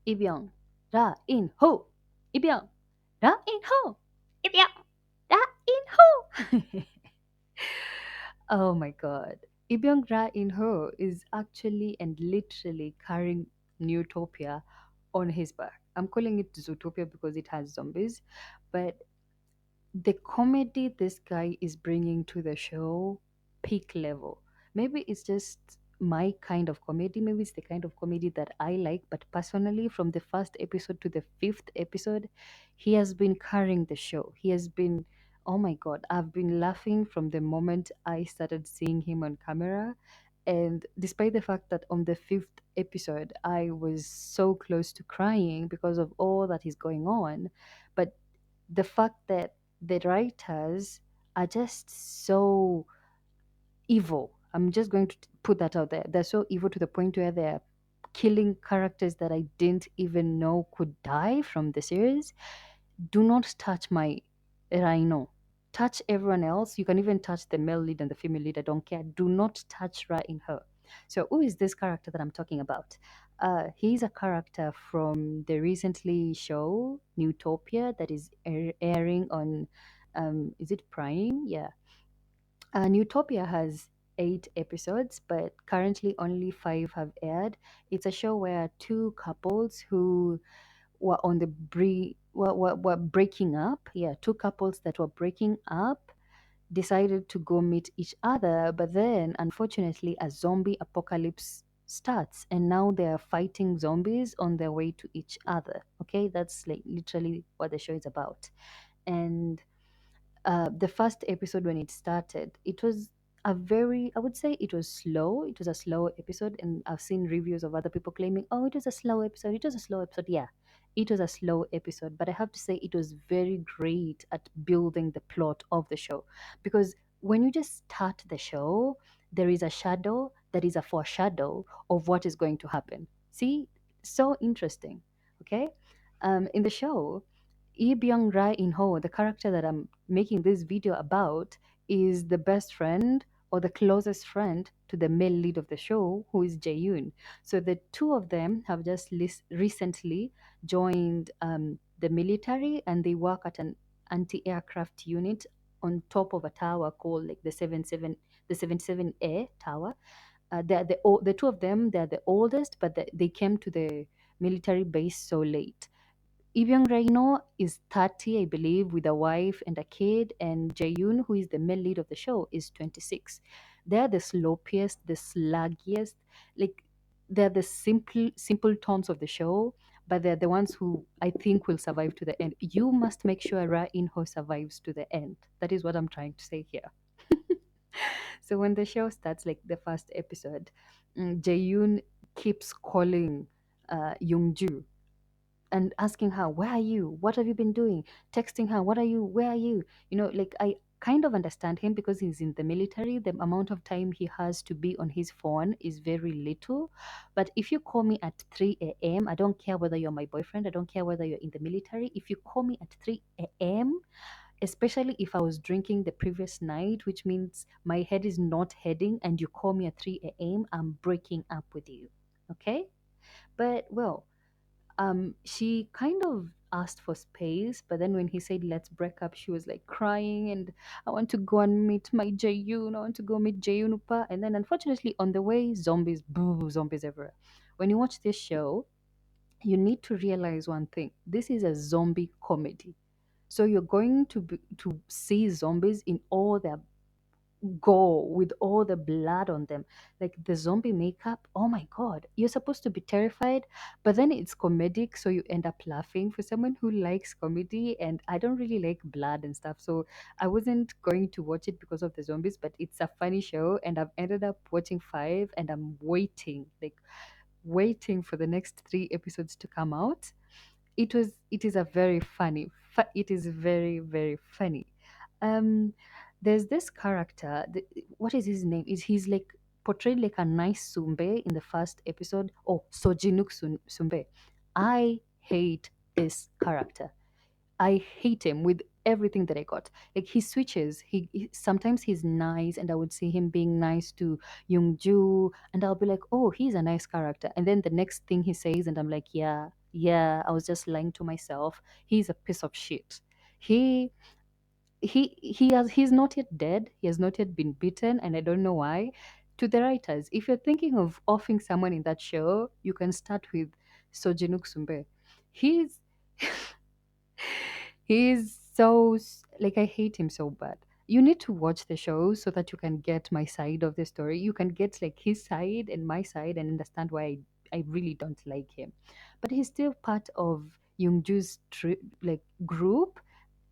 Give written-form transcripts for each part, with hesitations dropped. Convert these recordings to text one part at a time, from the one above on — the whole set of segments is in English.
Ibyong, Ra in ho, Ibyong, Ra in ho, Ibyong, Ra in ho. Oh my god. Ibyong Ra in ho is actually and literally carrying Newtopia on his back. I'm calling it Zootopia because it has zombies, but the comedy this guy is bringing to the show, peak level. Maybe it's just my kind of comedy, maybe it's the kind of comedy that I like, but personally from the first episode to the fifth episode, he has been carrying the show. He has been, oh my god, I've been laughing from the moment I started seeing him on camera. And despite the fact that on the fifth episode I was so close to crying because of all that is going on, but the fact that the writers are just so evil. I'm just going to put that out there. They're so evil to the point where they're killing characters that I didn't even know could die from the series. Do not touch my Rhino. Touch everyone else. You can even touch the male lead and the female lead. I don't care. Do not touch Ra in her. So, who is this character that I'm talking about? He's a character from the recently show Newtopia that is airing on, is it Prime? Yeah. Newtopia has 8 episodes, but currently only 5 have aired. It's a show where two couples who were on the were breaking up. Yeah, two couples that were breaking up decided to go meet each other, but then unfortunately a zombie apocalypse starts and now they are fighting zombies on their way to each other. Okay, that's like literally what the show is about. And the first episode when it started, it was a very, I would say it was slow. It was a slow episode, and I've seen reviews of other people claiming, "Oh, it was a slow episode. It was a slow episode." Yeah, it was a slow episode, but I have to say it was very great at building the plot of the show, because when you just start the show, there is a shadow that is a foreshadow of what is going to happen. See, so interesting. Okay, in the show, Lee Byung Ra In Ho, the character that I'm making this video about, is the best friend or the closest friend to the male lead of the show, who is Jae Yoon. So the two of them have just recently joined the military, and they work at an anti-aircraft unit on top of a tower called like the 77A tower. They're the two of them. They're the oldest, but they came to the military base so late. Ibyong Reino is 30, I believe, with a wife and a kid, and Jaeyoon, who is the male lead of the show, is 26. They're the slopiest, the sluggiest, like they're the simple tones of the show, but they're the ones who I think will survive to the end. You must make sure Ra Inho survives to the end. That is what I'm trying to say here. So when the show starts, like the first episode, Jaeyoon keeps calling Yoongju and asking her, "Where are you? What have you been doing?" Texting her, "What are you? Where are you?" Like I kind of understand him because he's in the military. The amount of time he has to be on his phone is very little. But if you call me at 3 a.m., I don't care whether you're my boyfriend, I don't care whether you're in the military. If you call me at 3 a.m., especially if I was drinking the previous night, which means my head is not heading, and you call me at 3 a.m., I'm breaking up with you. Okay? But well, she kind of asked for space, but then when he said let's break up, she was like crying, and I want to go and meet my Jaeyoon. I want to go meet Jaeyoon Upa. And then unfortunately on the way, zombies, boo, zombies everywhere. When you watch this show, you need to realize one thing. This is a zombie comedy. So you're going to see zombies in all their go, with all the blood on them, like the zombie makeup. Oh my god, you're supposed to be terrified, but then it's comedic, so you end up laughing. For someone who likes comedy, and I don't really like blood and stuff, so I wasn't going to watch it because of the zombies, but it's a funny show, and I've ended up watching 5, and I'm waiting for the next 3 episodes to come out. It is a very funny, it is very very funny. um there's this character, what is his name, is he's like portrayed like a nice Sumbe in the first episode. Oh, Sojinuk Sumbe. I hate this character. I hate him with everything that I got. Like he switches. Sometimes he's nice, and I would see him being nice to Youngju, and I'll be like, "Oh, he's a nice character." And then the next thing he says, and I'm like, "Yeah." Yeah, I was just lying to myself. He's a piece of shit. He he's not yet dead. He has not yet been beaten, and I don't know why. To the writers, if you're thinking of offing someone in that show, you can start with Sojinuk Sumbe. He's he's like, I hate him so bad. You need to watch the show so that you can get my side of the story. You can get like his side and my side and understand why I really don't like him. But he's still part of Youngju's like group.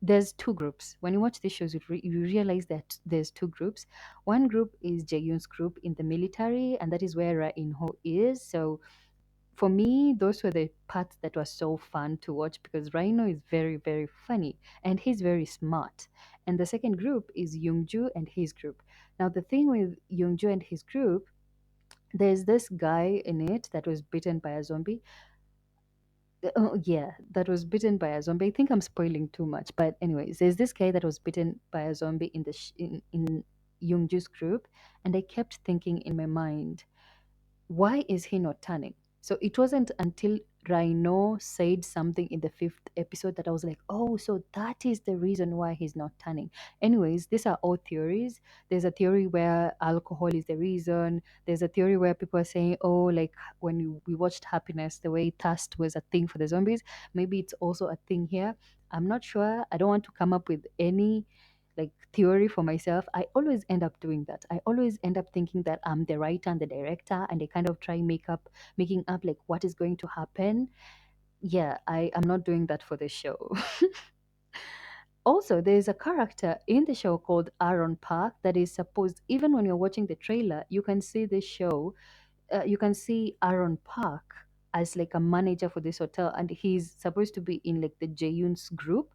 There's two groups. When you watch these shows, you realize that there's two groups. One group is Jaeyoon's group in the military, and that is where Ra In Ho is. So for me, those were the parts that were so fun to watch because Rhino is very, very funny and he's very smart. And the second group is Yoongju and his group. Now, the thing with Yoongju and his group, there's this guy in it that was bitten by a zombie. Oh, yeah, that was bitten by a zombie. I think I'm spoiling too much, but anyways, there's this guy that was bitten by a zombie in in Yoongju's group, and I kept thinking in my mind, why is he not turning? So it wasn't until Rhino said something in the fifth episode that I was like, oh, so that is the reason why he's not turning. Anyways, these are all theories. There's a theory where alcohol is the reason. There's a theory where people are saying, oh, like when we watched Happiness, the way thirst was a thing for the zombies, maybe it's also a thing here. I'm not sure. I don't want to come up with any like theory for myself. I always end up doing that. I always end up thinking that I'm the writer and the director, and I kind of try making up like what is going to happen. Yeah, I am not doing that for the show. Also, there is a character in the show called Aaron Park that is supposed, even when you're watching the trailer, you can see the show, you can see Aaron Park as like a manager for this hotel, and he's supposed to be in like the Jaeyoon's group.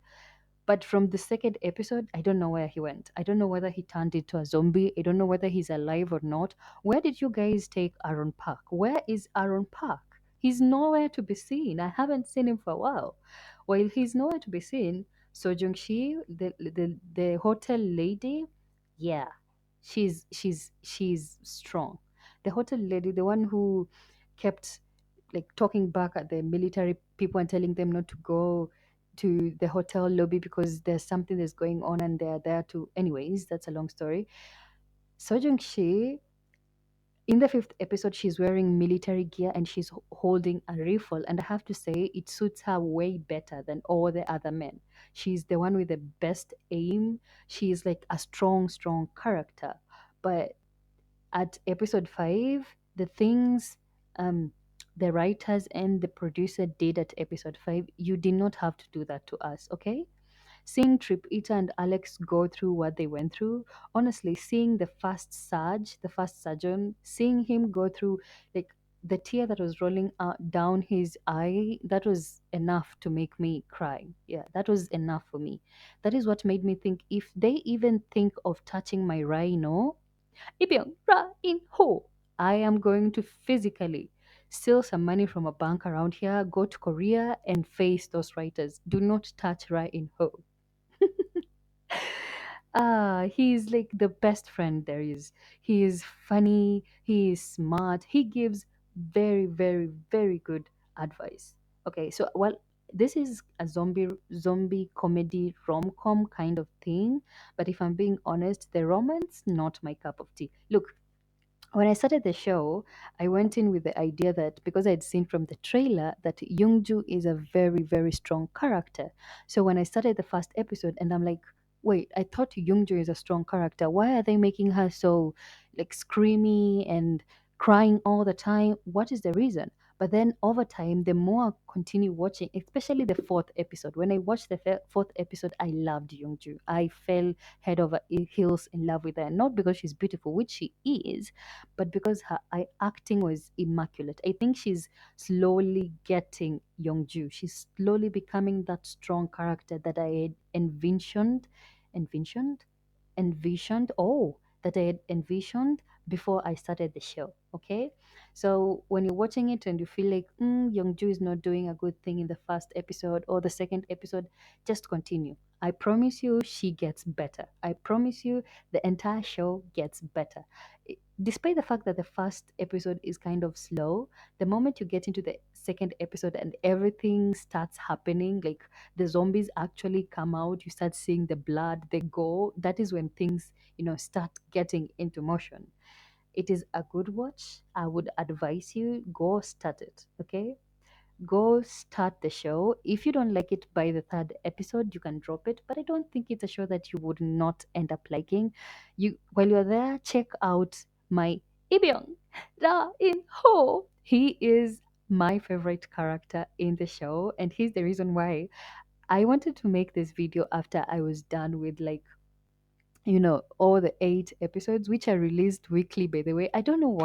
But from the second episode, I don't know where he went. I don't know whether he turned into a zombie. I don't know whether he's alive or not. Where did you guys take Aaron Park? Where is Aaron Park? He's nowhere to be seen. I haven't seen him for a while. While he's nowhere to be seen, So Jung Shi, the hotel lady, yeah, she's strong. The hotel lady, the one who kept like talking back at the military people and telling them not to go to the hotel lobby because there's something that's going on and they're there to, anyways, that's a long story. Sojung Shi, in the fifth episode, she's wearing military gear and she's holding a rifle, and I have to say it suits her way better than all the other men. She's the one with the best aim. She's like a strong character. But at episode 5, the things um the writers and the producer did at episode 5, you did not have to do that to us, okay? Seeing Trip Eater and Alex go through what they went through, honestly, seeing the first surgeon, seeing him go through like the tear that was rolling down his eye, that was enough to make me cry. Yeah, that was enough for me. That is what made me think if they even think of touching my rhino, Ibyon, Ra, In, Ho. I am going to physically steal some money from a bank around here, go to Korea, and face those writers. Do not touch Ra, In, Ho. He's like the best friend there is. He is funny, he is smart, he gives very good advice. Okay, so well, this is a zombie comedy rom-com kind of thing, but if I'm being honest, the romance not my cup of tea. Look, when I started the show, I went in with the idea that because I'd seen from the trailer that Youngju is a very strong character. So when I started the first episode, and I'm like, wait, I thought Youngju is a strong character. Why are they making her so like screamy and crying all the time? What is the reason? But then over time, the more I continue watching, especially the fourth episode, when I watched the fourth episode, I loved Youngju. I fell head over heels in love with her. Not because she's beautiful, which she is, but because her acting was immaculate. I think she's slowly getting Youngju. She's slowly becoming that strong character that I had envisioned, that I had envisioned before I started the show. Okay, so when you're watching it and you feel like Youngju is not doing a good thing in the first episode or the second episode, just continue. I promise you, she gets better. I promise you, the entire show gets better. Despite the fact that the first episode is kind of slow, the moment you get into the second episode and everything starts happening, like the zombies actually come out, you start seeing the blood, they go, that is when things, start getting into motion. It is a good watch. I would advise you go start it, okay? Go start the show. If you don't like it by the third episode, you can drop it. But I don't think it's a show that you would not end up liking. You while you're there, check out my Ibyong Ra in Ho. He is my favorite character in the show, and he's the reason why I wanted to make this video after I was done with like all the 8 episodes, which are released weekly, by the way. I don't know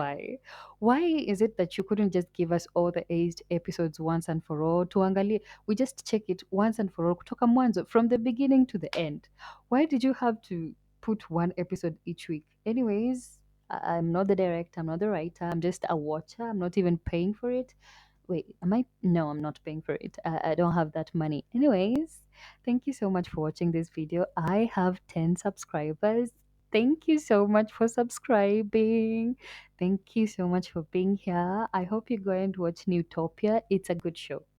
why is it that you couldn't just give us all the 8 episodes once and for all? Tuangali, we just check it once and for all, kutoka mwanzo, from the beginning to the end. Why did you have to put one episode each week? Anyways, I'm not the director, I'm not the writer, I'm just a watcher. I'm not even paying for it. Wait, am I? No, I'm not paying for it. I don't have that money. Anyways, thank you so much for watching this video. I have 10 subscribers. Thank you so much for subscribing. Thank you so much for being here. I hope you go and watch Newtopia. It's a good show.